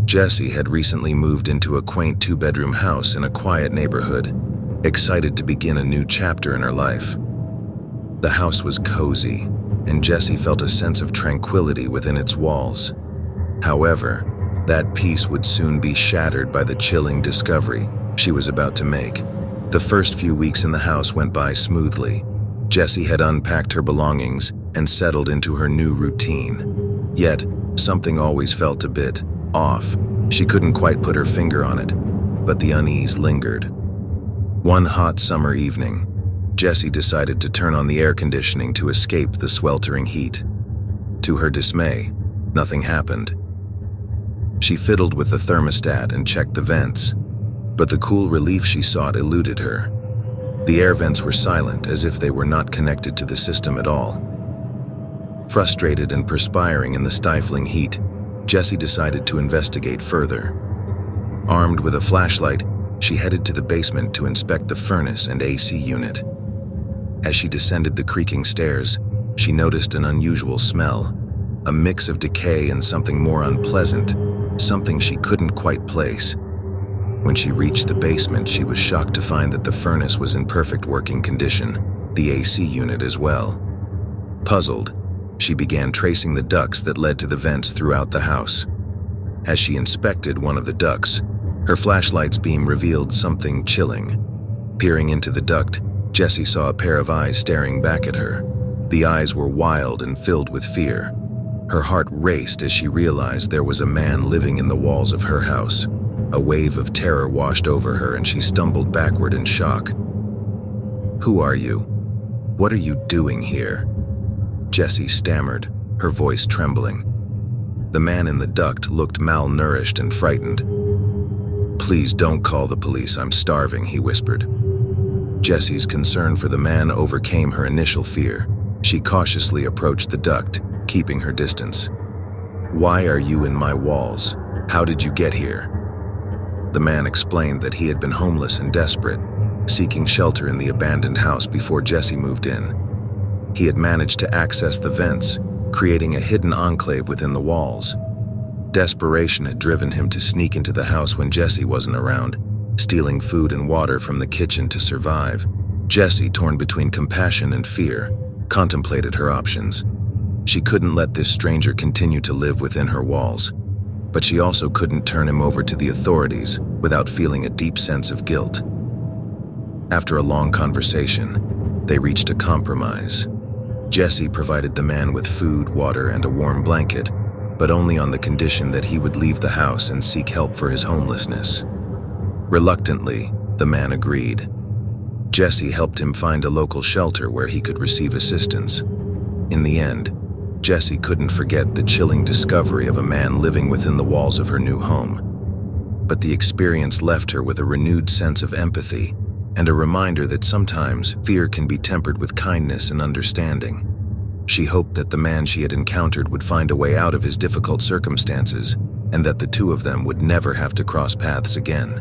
Jessie had recently moved into a quaint two-bedroom house in a quiet neighborhood, excited to begin a new chapter in her life. The house was cozy, and Jessie felt a sense of tranquility within its walls. However, that peace would soon be shattered by the chilling discovery she was about to make. The first few weeks in the house went by smoothly. Jessie had unpacked her belongings and settled into her new routine. Yet, something always felt a bit off. She couldn't quite put her finger on it, but the unease lingered. One hot summer evening, Jessie decided to turn on the air conditioning to escape the sweltering heat. To her dismay, nothing happened. She fiddled with the thermostat and checked the vents, but the cool relief she sought eluded her. The air vents were silent, as if they were not connected to the system at all. Frustrated and perspiring in the stifling heat, Jessie decided to investigate further. Armed with a flashlight, she headed to the basement to inspect the furnace and AC unit. As she descended the creaking stairs, she noticed an unusual smell, a mix of decay and something more unpleasant, something she couldn't quite place. When she reached the basement, she was shocked to find that the furnace was in perfect working condition, the AC unit as well. Puzzled, she began tracing the ducts that led to the vents throughout the house. As she inspected one of the ducts, her flashlight's beam revealed something chilling. Peering into the duct, Jessie saw a pair of eyes staring back at her. The eyes were wild and filled with fear. Her heart raced as she realized there was a man living in the walls of her house. A wave of terror washed over her and she stumbled backward in shock. "Who are you? What are you doing here?" Jessie stammered, her voice trembling. The man in the duct looked malnourished and frightened. "Please don't call the police, I'm starving," he whispered. Jessie's concern for the man overcame her initial fear. She cautiously approached the duct, keeping her distance. "Why are you in my walls? How did you get here?" The man explained that he had been homeless and desperate, seeking shelter in the abandoned house before Jessie moved in. He had managed to access the vents, creating a hidden enclave within the walls. Desperation had driven him to sneak into the house when Jessie wasn't around, stealing food and water from the kitchen to survive. Jessie, torn between compassion and fear, contemplated her options. She couldn't let this stranger continue to live within her walls, but she also couldn't turn him over to the authorities without feeling a deep sense of guilt. After a long conversation, they reached a compromise. Jessie provided the man with food, water, and a warm blanket, but only on the condition that he would leave the house and seek help for his homelessness. Reluctantly, the man agreed. Jessie helped him find a local shelter where he could receive assistance. In the end, Jessie couldn't forget the chilling discovery of a man living within the walls of her new home. But the experience left her with a renewed sense of empathy and a reminder that sometimes fear can be tempered with kindness and understanding. She hoped that the man she had encountered would find a way out of his difficult circumstances and that the two of them would never have to cross paths again.